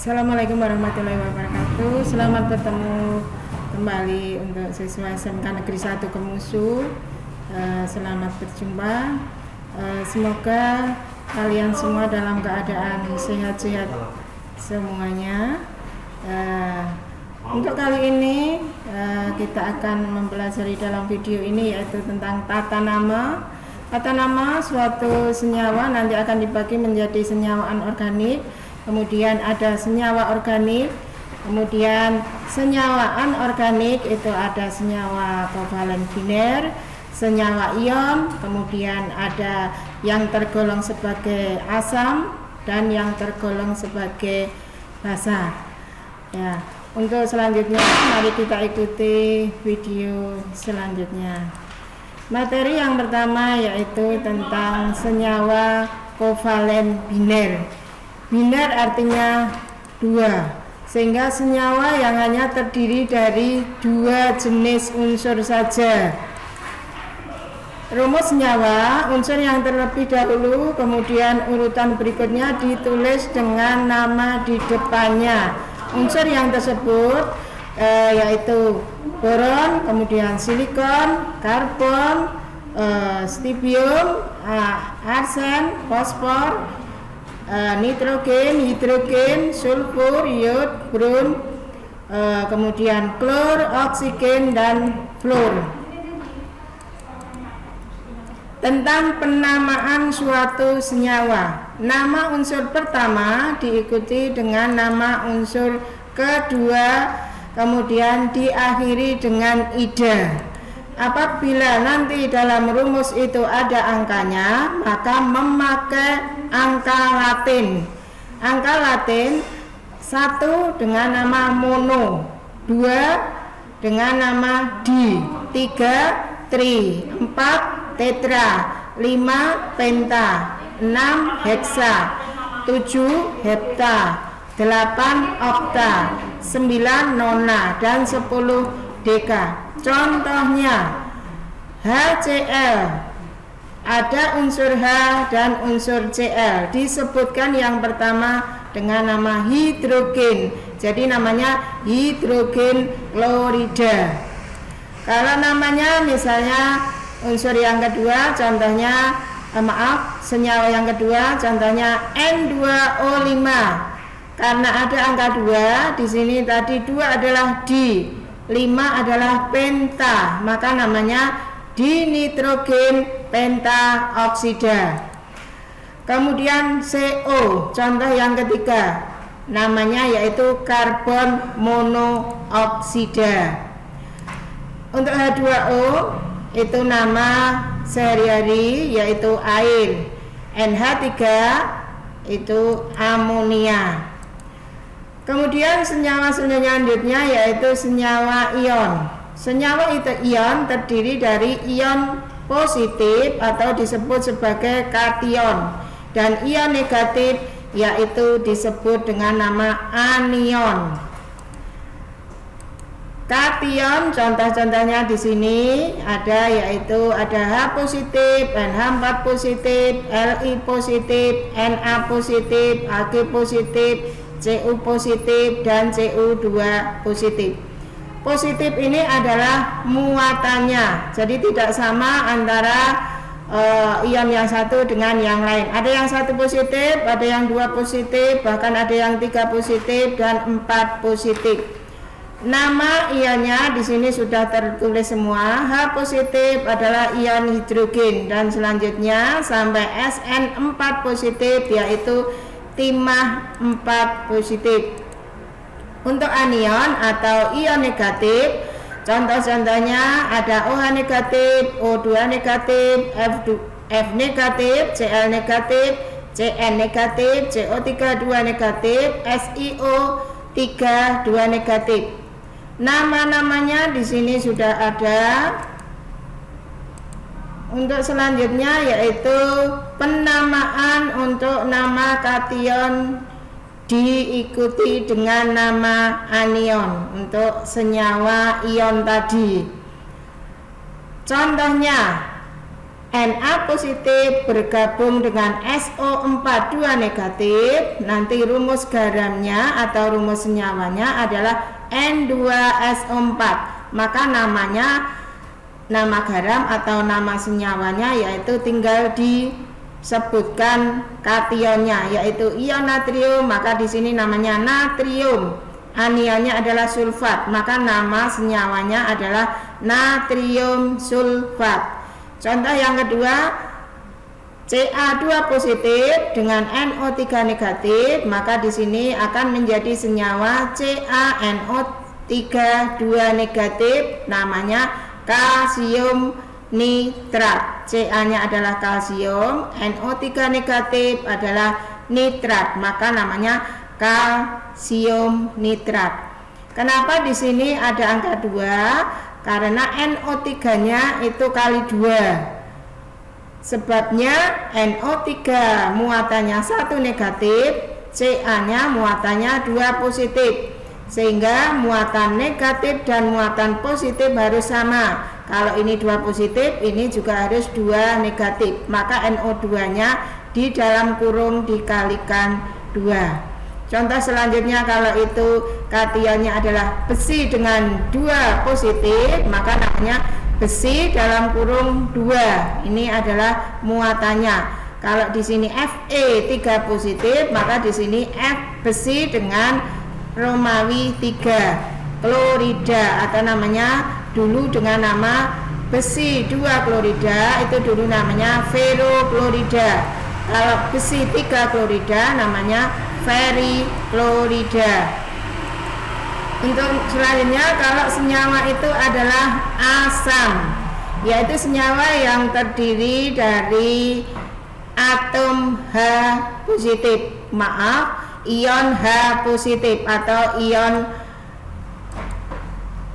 Assalamualaikum warahmatullahi wabarakatuh. Selamat bertemu kembali untuk siswa SMK Negeri 1 Kemusu. Selamat berjumpa. Semoga kalian semua dalam keadaan sehat-sehat semuanya. Untuk kali ini kita akan mempelajari dalam video ini yaitu tentang tata nama. Tata nama suatu senyawa nanti akan dibagi menjadi senyawa anorganik, kemudian ada senyawa organik, kemudian senyawa anorganik itu ada senyawa kovalen biner, senyawa ion, kemudian ada yang tergolong sebagai asam dan yang tergolong sebagai basa. Ya, untuk selanjutnya mari kita ikuti video selanjutnya. Materi yang pertama yaitu tentang senyawa kovalen biner. Biner artinya dua, sehingga senyawa yang hanya terdiri dari dua jenis unsur saja. Rumus senyawa, unsur yang terlebih dahulu, kemudian urutan berikutnya ditulis dengan nama di depannya. Unsur yang tersebut yaitu boron, kemudian silikon, karbon, stibium, arsen, fosfor, nitrogen, hidrogen, sulfur, iod, brom, kemudian klor, oksigen, dan fluor. Tentang penamaan suatu senyawa, nama unsur pertama diikuti dengan nama unsur kedua, kemudian diakhiri dengan ida. Apabila nanti dalam rumus itu ada angkanya, maka memakai angka Latin. Angka Latin 1 dengan nama mono, 2 dengan nama di, 3 tri, 4 tetra, 5 penta, 6 heksa, 7 hepta, 8 okta, 9 nona, dan 10 deka. Contohnya HCl, ada unsur H dan unsur Cl, disebutkan yang pertama dengan nama hidrogen, jadi namanya hidrogen klorida. Kalau namanya misalnya unsur yang kedua, contohnya senyawa yang kedua contohnya N2O5, karena ada angka 2 di sini, tadi 2 adalah di, 5 adalah penta, maka namanya dinitrogen pentaoksida. Kemudian CO, contoh yang ketiga, namanya yaitu karbon monoksida. Untuk H2O itu nama sehari-hari yaitu air. NH3 itu amonia. Kemudian senyawa selanjutnya yaitu senyawa ion. Senyawa itu ion terdiri dari ion positif atau disebut sebagai kation, dan ion negatif yaitu disebut dengan nama anion. Kation contoh-contohnya di sini ada yaitu ada H positif, NH4 positif, Li positif, Na positif, Ag positif, Cu positif, dan Cu2 positif. Positif ini adalah muatannya, jadi tidak sama antara ion yang satu dengan yang lain. Ada yang 1 positif, ada yang 2 positif, bahkan ada yang 3 positif dan 4 positif. Nama ionnya di sini sudah tertulis semua. H positif adalah ion hidrogen, dan selanjutnya sampai Sn4 positif yaitu timah 4 positif. Untuk anion atau ion negatif, contoh-contohnya ada OH negatif, O2 negatif, F negatif, Cl negatif, Cn negatif, CO3 2 negatif, SiO3 2 negatif. Nama-namanya di sini sudah ada. Untuk selanjutnya yaitu penamaan untuk nama kation diikuti dengan nama anion untuk senyawa ion tadi. Contohnya Na positif bergabung dengan SO4 2 negatif, nanti rumus garamnya atau rumus senyawanya adalah N2SO4. Maka nama garam atau nama senyawanya yaitu tinggal disebutkan kationnya, yaitu ion natrium, maka di sini namanya natrium. Anionnya adalah sulfat, maka nama senyawanya adalah natrium sulfat. Contoh yang kedua, Ca2 positif dengan NO3 negatif, maka di sini akan menjadi senyawa CaNO3 2 negatif, namanya kalsium nitrat. Ca-nya adalah kalsium, NO3 negatif adalah nitrat, maka namanya kalsium nitrat. Kenapa di sini ada angka 2? Karena NO3-nya itu kali 2. Sebabnya NO3 muatannya 1 negatif, Ca-nya muatannya 2 positif. Sehingga muatan negatif dan muatan positif harus sama. Kalau ini 2 positif, ini juga harus 2 negatif. Maka NO2-nya di dalam kurung dikalikan 2. Contoh selanjutnya, kalau itu kationnya adalah besi dengan 2 positif, maka namanya besi dalam kurung 2. Ini adalah muatannya. Kalau di sini Fe 3 positif, maka di sini F besi dengan Romawi 3 klorida, atau namanya dulu dengan nama besi 2 klorida, itu dulu namanya ferroklorida. Kalau besi 3 klorida namanya feriklorida. Untuk selanjutnya, kalau senyawa itu adalah asam, yaitu senyawa yang terdiri dari atom H positif, ion H positif atau ion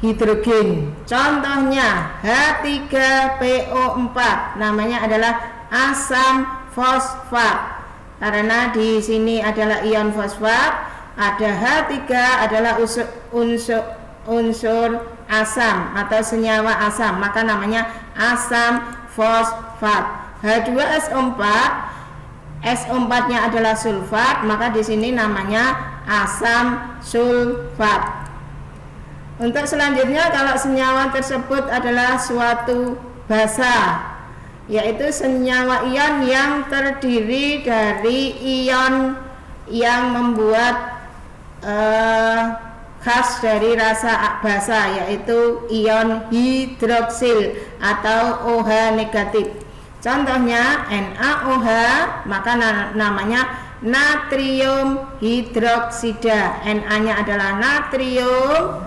hidrogen. Contohnya H3PO4, namanya adalah asam fosfat. Karena di sini adalah ion fosfat, ada H3 adalah unsur asam atau senyawa asam, maka namanya asam fosfat. H2SO4, SO4-nya adalah sulfat, maka di sini namanya asam sulfat. Untuk selanjutnya, kalau senyawa tersebut adalah suatu basa, yaitu senyawa ion yang terdiri dari ion yang membuat khas dari rasa basa, yaitu ion hidroksil atau OH negatif. Contohnya NaOH, maka namanya natrium hidroksida. Na-nya adalah natrium,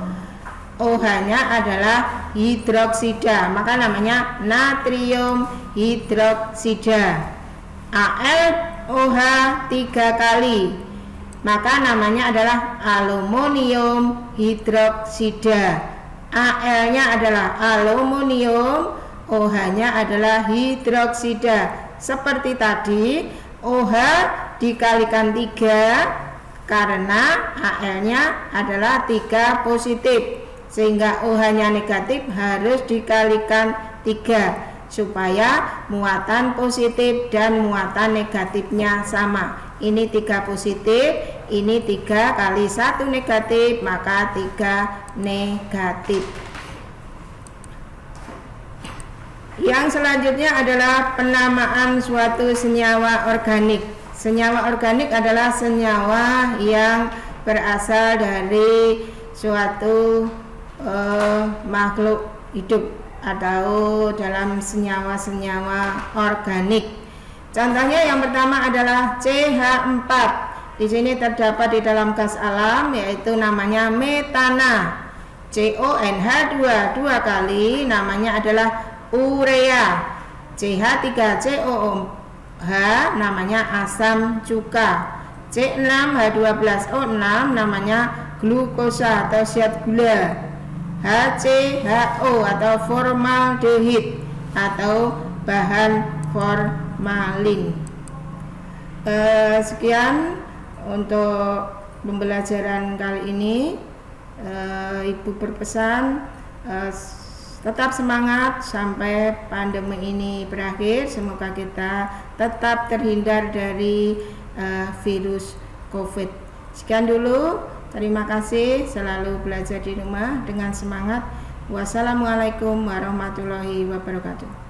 OH-nya adalah hidroksida, maka namanya natrium hidroksida. AlOH 3 kali, maka namanya adalah aluminium hidroksida. Al-nya adalah aluminium, OH-nya adalah hidroksida. Seperti tadi, OH dikalikan 3 karena Al-nya adalah 3 positif, sehingga OH-nya negatif harus dikalikan 3 supaya muatan positif dan muatan negatifnya sama. Ini 3 positif, ini 3 kali 1 negatif, maka 3 negatif. Yang selanjutnya adalah penamaan suatu senyawa organik. Senyawa organik adalah senyawa yang berasal dari suatu makhluk hidup atau dalam senyawa-senyawa organik. Contohnya yang pertama adalah CH4. Di sini terdapat di dalam gas alam, yaitu namanya metana. CONH2 2 kali, namanya adalah urea. CH3COOH namanya asam cuka. C6H12O6 namanya glukosa atau zat gula. HCHO atau formaldehid atau bahan formalin. Sekian untuk pembelajaran kali ini. Ibu berpesan Tetap semangat sampai pandemi ini berakhir. Semoga kita tetap terhindar dari virus COVID. Sekian dulu. Terima kasih. Selalu belajar di rumah dengan semangat. Wassalamualaikum warahmatullahi wabarakatuh.